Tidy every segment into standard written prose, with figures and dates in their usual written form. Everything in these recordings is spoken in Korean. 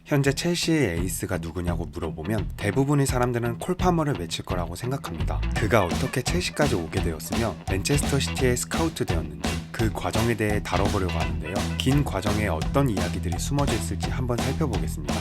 현재 첼시의 에이스가 누구냐고 물어보면 대부분의 사람들은 콜 파머를 외칠 거라고 생각합니다. 그가 어떻게 첼시까지 오게 되었으며 맨체스터 시티에 스카우트 되었는지 그 과정에 대해 다뤄보려고 하는데요. 긴 과정에 어떤 이야기들이 숨어져 있을지 한번 살펴보겠습니다.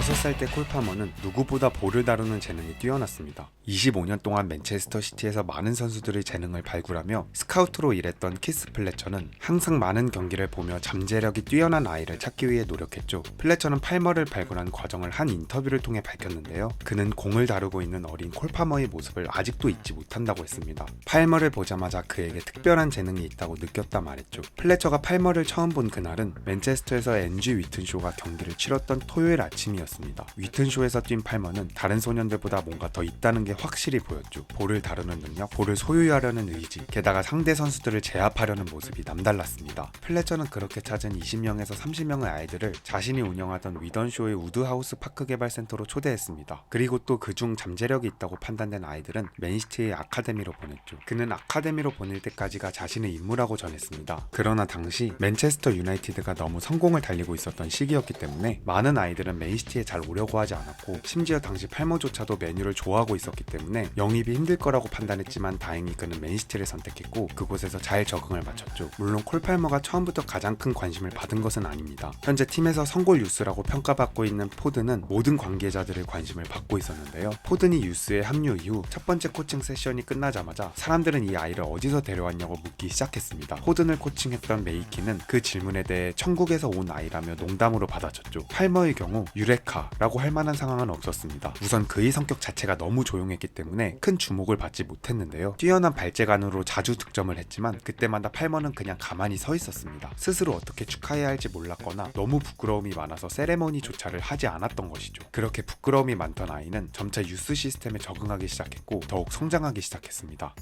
6살 때 콜 파머는 누구보다 볼을 다루는 재능이 뛰어났습니다. 25년 동안 맨체스터 시티에서 많은 선수들의 재능을 발굴하며 스카우트로 일했던 키스 플래처는 항상 많은 경기를 보며 잠재력이 뛰어난 아이를 찾기 위해 노력했죠. 플래처는 팔머를 발굴한 과정을 한 인터뷰를 통해 밝혔는데요. 그는 공을 다루고 있는 어린 콜 파머의 모습을 아직도 잊지 못한다고 했습니다. 팔머를 보자마자 그에게 특별한 재능이 있다고 느꼈다 말했죠. 플래처가 팔머를 처음 본 그날은 맨체스터에서 앤지 위튼쇼가 경기를 치렀던 토요일 아침이었습니다. 위튼쇼에서 뛴 팔머는 다른 소년들보다 뭔가 더 있다는 게 확실히 보였죠. 볼을 다루는 능력, 볼을 소유하려는 의지, 게다가 상대 선수들을 제압하려는 모습이 남달랐습니다. 플래처는 그렇게 찾은 20명에서 30명의 아이들을 자신이 운영하던 위던쇼의 우드하우스 파크 개발센터로 초대했습니다. 그리고 또 그중 잠재력이 있다고 판단된 아이들은 맨시티의 아카데미로 보냈죠. 그는 아카데미로 보낼 때까지가 자신의 임무라고 전했습니다. 그러나 당시 맨체스터 유나이티드가 너무 성공을 달리고 있었던 시기였기 때문에 많은 아이들은 맨시티에 잘 오려고 하지 않았고, 심지어 당시 팔머조차도 메뉴를 좋아하고 있었기 때문에 영입이 힘들 거라고 판단했지만 다행히 그는 맨시티를 선택했고 그곳에서 잘 적응을 마쳤죠. 물론 콜 팔머가 처음부터 가장 큰 관심을 받은 것은 아닙니다. 현재 팀에서 성골 유스라고 평가받고 있는 포드는 모든 관계자들의 관심을 받고 있었는데요. 포든이 유스에 합류 이후 첫 번째 코칭 세션이 끝나자마자 사람들은 이 아이를 어디서 데려왔냐고 묻기 시작했습니다. 포든을 코칭했던 메이키는 그 질문에 대해 천국에서 온 아이라며 농담으로 받아쳤죠. 팔머의 경우 유레카라고 할 만한 상황은 없었습니다. 우선 그의 성격 자체가 너무 조용했기 때문에 큰 주목을 받지 못했는데요. 뛰어난 발재간으로 자주 득점을 했지만 그때마다 팔머는 그냥 가만히 서 있었습니다. 스스로 어떻게 축하해야 할지 몰랐거나 너무 부끄러움이 많아서 세레머니조차를 하지 않았던 것이죠. 그렇게 부끄러움이 많던 아이는 점차 유스 시스템에 적응하기 시작했고 더욱 성장하기 시작했습니다.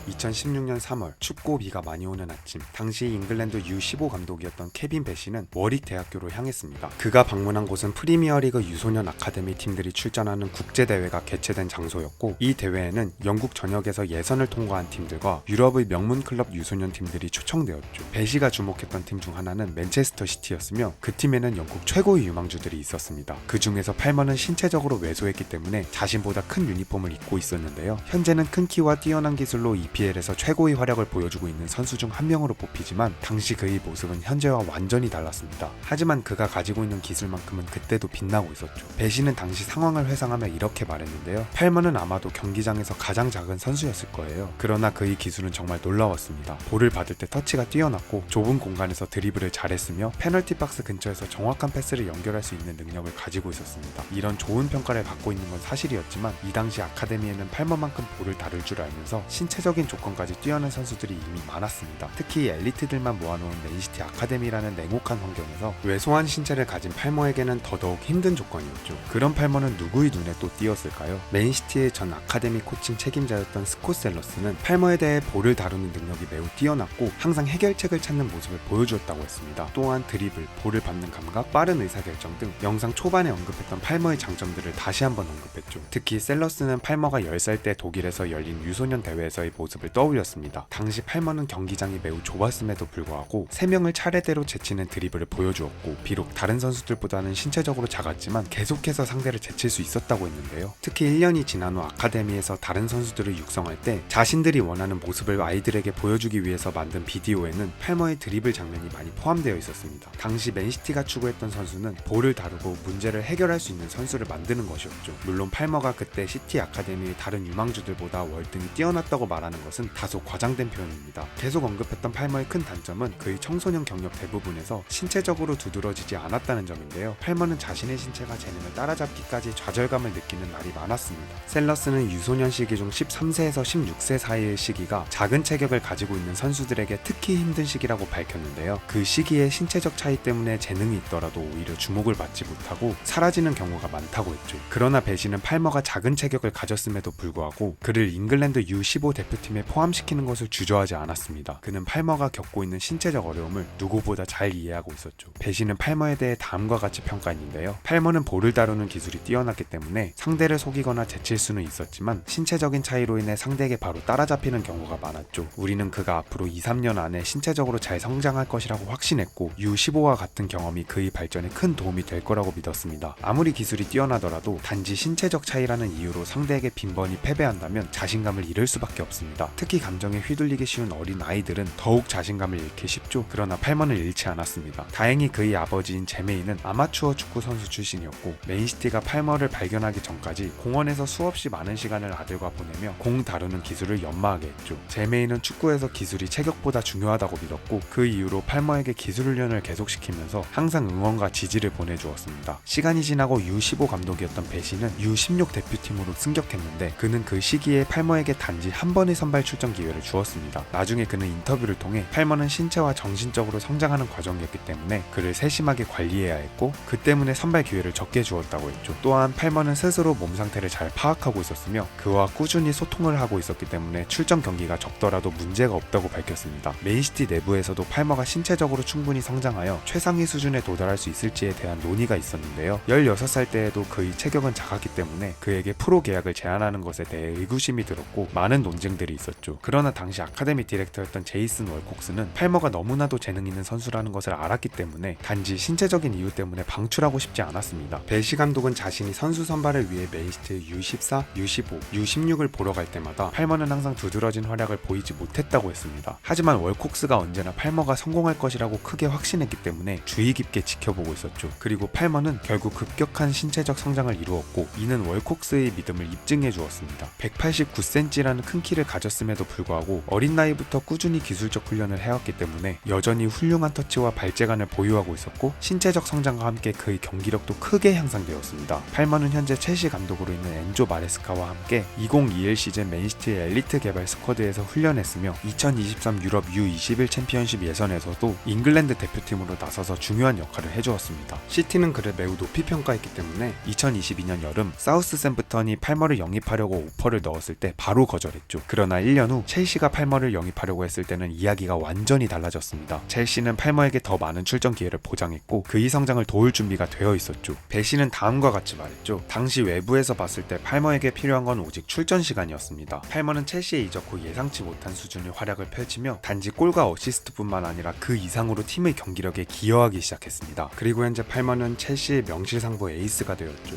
2016년 3월 춥고 비가 많이 오는 아침, 당시 잉글랜드 U15 감독이었던 케빈 배시는 워릭 대학교로 향했습니다. 그가 방문한 곳은 프리미어리그 유소년 아카데미 팀들이 출전하는 국제대회가 개최된 장소였고, 이 대회에는 영국 전역에서 예선을 통과한 팀들과 유럽의 명문 클럽 유소년 팀들이 초청되었죠. 배시가 주목했던 팀 중 하나는 맨체스터 시티였으며 그 팀에는 영국 최고의 유망주들이 있었습니다. 그 중에서 팔머는 신체적으로 왜소했기 때문에 자신보다 큰 유니폼을 입고 있었는데요. 현재는 큰 키와 뛰어난 기술로 EPL에서 최고의 활약을 보여주고 있는 선수 중 한 명으로 뽑히지만 당시 그의 모습은 현재와 완전히 달랐습니다. 하지만 그가 가지고 있는 기술만큼은 그때도 빛나고 있었죠. 배시는 당시 상황을 회상하며 이렇게 말했는데요. 팔머는 아마도 경기장에서 가장 작은 선수였을 거예요. 그러나 그의 기술은 정말 놀라웠습니다. 볼을 받을 때 터치가 뛰어났고 좁은 공간에서 드리블을 잘했으며 페널티 박스 근처에서 정확한 패스를 연결할 수 있는 능력을 가지고 있었습니다. 이런 좋은 평가를 받고 있는 건 사실이었지만 이 당시 아카데미에는 팔머만큼 볼을 다룰 줄 알면서 신체적인 조건까지 뛰어난 선수들이 이미 많았습니다. 특히 엘리트들만 모아놓은 맨시티 아카데미라는 냉혹한 환경에서 왜소한 신체를 가진 팔머에게는 더더욱 힘든 조건이었죠. 그런 팔머는 누구의 눈에 또 띄었을까요? 맨시티의 전 아카데미 코칭 책임자였던 스콧 셀러스는 팔머에 대해 볼을 다루는 능력이 매우 뛰어났고 항상 해결책을 찾는 모습을 보여주었다고 했습니다. 또한 드리블, 볼을 받는 감각, 빠른 의사결정 등 영상 초반에 언급했던 팔머의 장점들을 다시 한번 언급했죠. 특히 셀러스는 팔머가 10살 때 독일에서 열린 유소년 대회에서의 모습을 떠올렸습니다. 당시 팔머는 경기장이 매우 좁았음에도 불구하고 3명을 차례대로 제치는 드리블을 보여주었고, 비록 다른 선수들보다는 신체적으로 작았지만 계속해서 상대를 제칠 수 있었다고 했는데요. 특히 1년이 지난 후 아카데미에서 다른 선수들을 육성할 때 자신들이 원하는 모습을 아이들에게 보여주기 위해서 만든 비디오에는 팔머의 드리블 장면이 많이 포함되어 있었습니다. 당시 맨시티가 추구했던 선수는 볼을 다루고 문제를 해결할 수 있는 선수를 만드는 것이었죠. 물론 팔머가 그때 시티 아카데미의 다른 유망주들보다 월등히 뛰어났다고 말하는 것은 다소 과장된 표현입니다. 계속 언급했던 팔머의 큰 단점은 그의 청소년 경력 대부분에서 신체적으로 두드러지지 않았다는 점인데요. 팔머는 자신의 신체가 재능을 따라잡기까지 좌절감을 느끼는 날이 많았습니다. 셀러스는 유소년 시기 중 13세에서 16세 사이의 시기가 작은 체격을 가지고 있는 선수들에게 특히 힘든 시기라고 밝혔는데요. 그 시기에 신체적 차이 때문에 재능이 있더라도 오히려 주목을 받지 못하고 사라지는 경우가 많다고 했죠. 그러나 배시는 팔머가 작은 체격을 가졌음에도 불구하고 그를 잉글랜드 U15 대표팀 팀에 포함시키는 것을 주저하지 않았습니다. 그는 팔머가 겪고 있는 신체적 어려움을 누구보다 잘 이해하고 있었죠. 배시는 팔머에 대해 다음과 같이 평가했는데요. 팔머는 볼을 다루는 기술이 뛰어났기 때문에 상대를 속이거나 제칠 수는 있었지만 신체적인 차이로 인해 상대에게 바로 따라잡히는 경우가 많았죠. 우리는 그가 앞으로 2-3년 안에 신체적으로 잘 성장할 것이라고 확신했고 U15와 같은 경험이 그의 발전에 큰 도움이 될 거라고 믿었습니다. 아무리 기술이 뛰어나더라도 단지 신체적 차이라는 이유로 상대에게 빈번히 패배한다면 자신감을 잃을 수밖에 없습니다. 특히 감정에 휘둘리기 쉬운 어린 아이들은 더욱 자신감을 잃기 쉽죠. 그러나 팔머는 잃지 않았습니다. 다행히 그의 아버지인 제메이는 아마추어 축구 선수 출신이었고 맨시티가 팔머를 발견하기 전까지 공원에서 수없이 많은 시간을 아들과 보내며 공 다루는 기술을 연마하게 했죠. 제메이는 축구에서 기술이 체격보다 중요하다고 믿었고 그 이후로 팔머에게 기술 훈련을 계속시키면서 항상 응원과 지지를 보내주었습니다. 시간이 지나고 U15 감독이었던 배시는 U16 대표팀으로 승격했는데 그는 그 시기에 팔머에게 단지 한 번의 선발 출전 기회를 주었습니다. 나중에 그는 인터뷰를 통해 팔머는 신체와 정신적으로 성장하는 과정이었기 때문에 그를 세심하게 관리해야 했고 그 때문에 선발 기회를 적게 주었다고 했죠. 또한 팔머는 스스로 몸 상태를 잘 파악하고 있었으며 그와 꾸준히 소통을 하고 있었기 때문에 출전 경기가 적더라도 문제가 없다고 밝혔습니다. 맨시티 내부에서도 팔머가 신체적으로 충분히 성장하여 최상위 수준에 도달할 수 있을지에 대한 논의가 있었는데요. 16살 때에도 그의 체격은 작았기 때문에 그에게 프로 계약을 제안하는 것에 대해 의구심이 들었고 많은 논쟁들이 있었죠. 그러나 당시 아카데미 디렉터였던 제이슨 월콕스는 팔머가 너무나도 재능 있는 선수라는 것을 알았기 때문에 단지 신체적인 이유 때문에 방출하고 싶지 않았습니다. 배시 감독은 자신이 선수 선발을 위해 맨시티의 U14, U15, U16을 보러 갈 때마다 팔머는 항상 두드러진 활약을 보이지 못했다고 했습니다. 하지만 월콕스가 언제나 팔머가 성공할 것이라고 크게 확신했기 때문에 주의 깊게 지켜보고 있었죠. 그리고 팔머는 결국 급격한 신체적 성장을 이루었고 이는 월콕스의 믿음을 입증해 주었습니다. 189cm라는 큰 키를 가졌음에도 불구하고 어린 나이부터 꾸준히 기술적 훈련을 해왔기 때문에 여전히 훌륭한 터치와 발재간을 보유하고 있었고 신체적 성장과 함께 그의 경기력도 크게 향상되었습니다. 팔머는 현재 첼시 감독으로 있는 엔조 마레스카와 함께 2021 시즌 맨시티의 엘리트 개발 스쿼드에서 훈련했으며 2023 유럽 U21 챔피언십 예선에서도 잉글랜드 대표팀으로 나서서 중요한 역할을 해주었습니다. 시티는 그를 매우 높이 평가했기 때문에 2022년 여름 사우스샘프턴이 팔머를 영입하려고 오퍼를 넣었을 때 바로 거절했죠. 그러나 1년 후 첼시가 팔머를 영입하려고 했을 때는 이야기가 완전히 달라졌습니다. 첼시는 팔머에게 더 많은 출전 기회를 보장했고 그의 성장을 도울 준비가 되어 있었죠. 배시는 다음과 같이 말했죠. 당시 외부에서 봤을 때 팔머에게 필요한 건 오직 출전 시간이었습니다. 팔머는 첼시에 이적 후 예상치 못한 수준의 활약을 펼치며 단지 골과 어시스트뿐만 아니라 그 이상으로 팀의 경기력에 기여하기 시작했습니다. 그리고 현재 팔머는 첼시의 명실상부 에이스가 되었죠.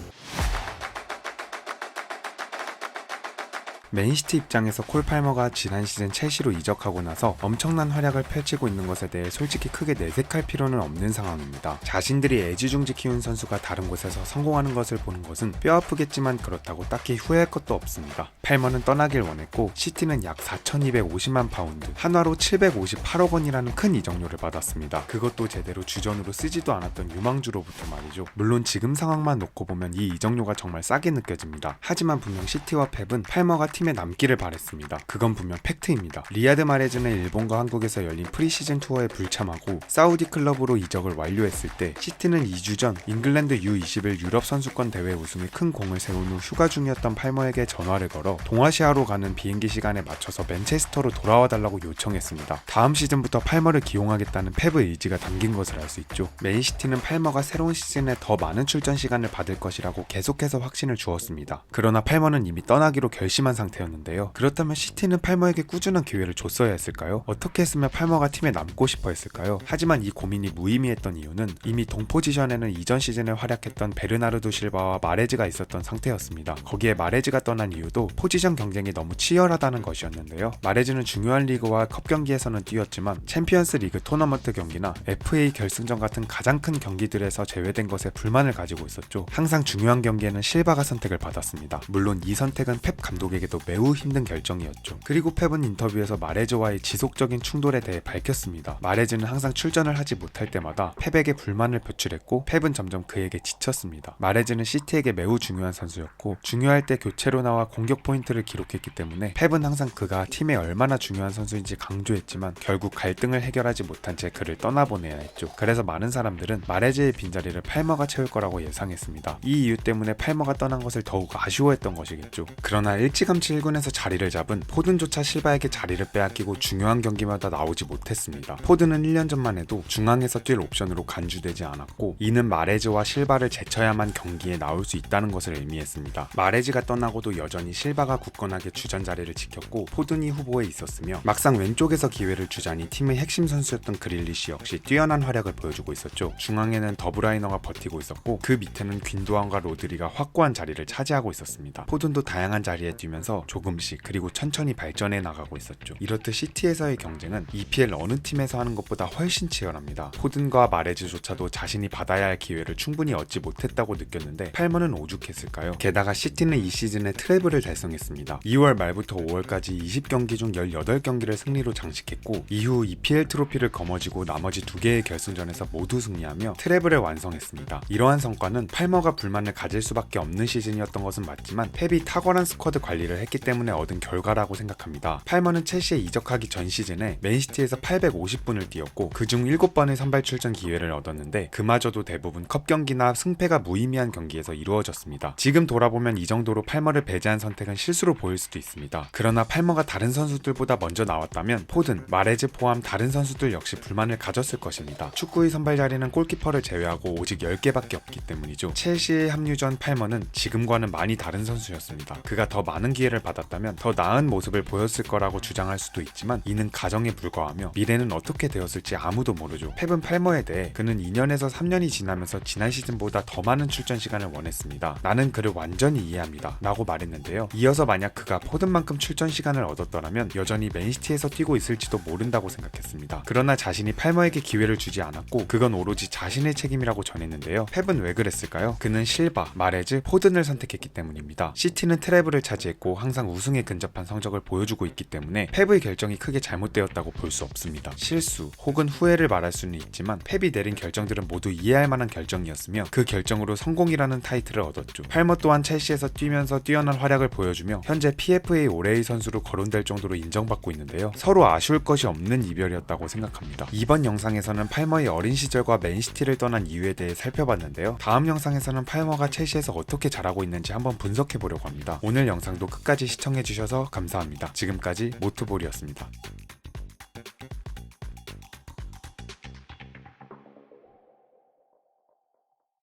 맨시티 입장에서 콜 팔머가 지난 시즌 첼시로 이적하고 나서 엄청난 활약을 펼치고 있는 것에 대해 솔직히 크게 내색할 필요는 없는 상황입니다. 자신들이 애지중지 키운 선수가 다른 곳에서 성공하는 것을 보는 것은 뼈아프겠지만 그렇다고 딱히 후회할 것도 없습니다. 팔머는 떠나길 원했고 시티는 약 4,250만 파운드, 한화로 758억 원이라는 큰 이적료를 받았습니다. 그것도 제대로 주전으로 쓰지도 않았던 유망주로부터 말이죠. 물론 지금 상황만 놓고 보면 이 이적료가 정말 싸게 느껴집니다. 하지만 분명 시티와 펩은 팔머가 팀에 남기를 바랬습니다. 그건 분명 팩트입니다. 리아드 마레즈는 일본과 한국에서 열린 프리시즌 투어에 불참하고 사우디 클럽으로 이적을 완료했을 때 시티는 2주 전 잉글랜드 U21 유럽 선수권 대회 우승에 큰 공을 세운 후 휴가 중이었던 팔머에게 전화를 걸어 동아시아로 가는 비행기 시간에 맞춰서 맨체스터로 돌아와 달라고 요청했습니다. 다음 시즌부터 팔머를 기용하겠다는 펩의 의지가 담긴 것을 알 수 있죠. 맨시티는 팔머가 새로운 시즌에 더 많은 출전 시간을 받을 것이라고 계속해서 확신을 주었습니다. 그러나 팔머는 이미 떠나기로 결심한 상태였는데요. 그렇다면 시티는 팔머에게 꾸준한 기회를 줬어야 했을까요? 어떻게 했으면 팔머가 팀에 남고 싶어 했을까요? 하지만 이 고민이 무의미했던 이유는 이미 동 포지션에는 이전 시즌에 활약했던 베르나르도 실바와 마레즈가 있었던 상태였습니다. 거기에 마레즈가 떠난 이유도 포지션 경쟁이 너무 치열하다는 것이었는데요. 마레즈는 중요한 리그와 컵 경기에서는 뛰었지만 챔피언스 리그 토너먼트 경기나 FA 결승전 같은 가장 큰 경기들에서 제외된 것에 불만을 가지고 있었죠. 항상 중요한 경기에는 실바가 선택을 받았습니다. 물론 이 선택은 펩 감독에게도 매우 힘든 결정이었죠. 그리고 펩은 인터뷰에서 마레즈와의 지속적인 충돌에 대해 밝혔습니다. 마레즈는 항상 출전을 하지 못할 때마다 펩에게 불만을 표출했고 펩은 점점 그에게 지쳤습니다. 마레즈는 시티에게 매우 중요한 선수였고 중요할 때 교체로 나와 공격 포인트를 기록했기 때문에 펩은 항상 그가 팀에 얼마나 중요한 선수인지 강조했지만 결국 갈등을 해결하지 못한 채 그를 떠나보내야 했죠. 그래서 많은 사람들은 마레즈의 빈자리를 팔머가 채울 거라고 예상했습니다. 이 이유 때문에 팔머가 떠난 것을 더욱 아쉬워했던 것이겠죠. 그러나 일찌감치 bench 1군에서 자리를 잡은 포든조차 실바에게 자리를 빼앗기고 중요한 경기마다 나오지 못했습니다. 포든은 1년 전만 해도 중앙에서 뛸 옵션으로 간주되지 않았고 이는 마레즈와 실바를 제쳐야만 경기에 나올 수 있다는 것을 의미했습니다. 마레즈가 떠나고도 여전히 실바가 굳건하게 주전 자리를 지켰고 포든이 후보에 있었으며 막상 왼쪽에서 기회를 주자니 팀의 핵심 선수였던 그릴리시 역시 뛰어난 활약을 보여주고 있었죠. 중앙에는 더브라이너가 버티고 있었고 그 밑에는 균도안과 로드리가 확고한 자리를 차지하고 있었습니다. 포든도 다양한 자리에 뛰면서 조금씩 그리고 천천히 발전해 나가고 있었죠. 이렇듯 시티에서의 경쟁은 EPL 어느 팀에서 하는 것보다 훨씬 치열합니다. 포든과 마레즈조차도 자신이 받아야 할 기회를 충분히 얻지 못했다고 느꼈는데 팔머는 오죽했을까요? 게다가 시티는 이 시즌에 트래블을 달성했습니다. 2월 말부터 5월까지 20경기 중 18경기를 승리로 장식했고 이후 EPL 트로피를 거머쥐고 나머지 2개의 결승전에서 모두 승리하며 트래블을 완성했습니다. 이러한 성과는 팔머가 불만을 가질 수밖에 없는 시즌이었던 것은 맞지만 펩이 탁월한 스쿼드 관리를 했기 때문에 얻은 결과라고 생각합니다. 팔머는 첼시에 이적하기 전 시즌에 맨시티에서 850분을 뛰었고 그중 7번의 선발 출전 기회를 얻었는데 그마저도 대부분 컵 경기나 승패가 무의미한 경기에서 이루어졌습니다. 지금 돌아보면 이 정도로 팔머를 배제한 선택은 실수로 보일 수도 있습니다. 그러나 팔머가 다른 선수들보다 먼저 나왔다면 포든, 마레즈 포함 다른 선수들 역시 불만을 가졌을 것입니다. 축구의 선발 자리는 골키퍼를 제외하고 오직 10개밖에 없기 때문이죠. 첼시의 합류 전 팔머는 지금과는 많이 다른 선수였습니다. 그가 더 많은 기회를 받았다면 더 나은 모습을 보였을 거라고 주장할 수도 있지만 이는 가정에 불과하며 미래는 어떻게 되었을지 아무도 모르죠. 펩은 팔머에 대해 그는 2년에서 3년이 지나면서 지난 시즌보다 더 많은 출전 시간을 원했습니다. 나는 그를 완전히 이해합니다. 라고 말했는데요. 이어서 만약 그가 포든만큼 출전 시간을 얻었더라면 여전히 맨시티에서 뛰고 있을지도 모른다고 생각했습니다. 그러나 자신이 팔머에게 기회를 주지 않았고 그건 오로지 자신의 책임이라고 전했는데요. 펩은 왜 그랬을까요? 그는 실바, 마레즈, 포든을 선택했기 때문입니다. 시티는 트래블을 차지했고 항상 우승에 근접한 성적을 보여주고 있기 때문에 펩의 결정이 크게 잘못되었다고 볼 수 없습니다. 실수 혹은 후회를 말할 수는 있지만 펩이 내린 결정들은 모두 이해할 만한 결정이었으며 그 결정으로 성공이라는 타이틀을 얻었죠. 팔머 또한 첼시에서 뛰면서 뛰어난 활약을 보여주며 현재 PFA 올해의 선수로 거론될 정도로 인정받고 있는데요. 서로 아쉬울 것이 없는 이별이었다고 생각합니다. 이번 영상에서는 팔머의 어린 시절과 맨시티를 떠난 이유에 대해 살펴봤는데요. 다음 영상에서는 팔머가 첼시에서 어떻게 잘하고 있는지 한번 분석해 보려고 합니다. 오늘 영상도 끝까지 시청해 주셔서 감사합니다. 지금까지 모트볼이었습니다.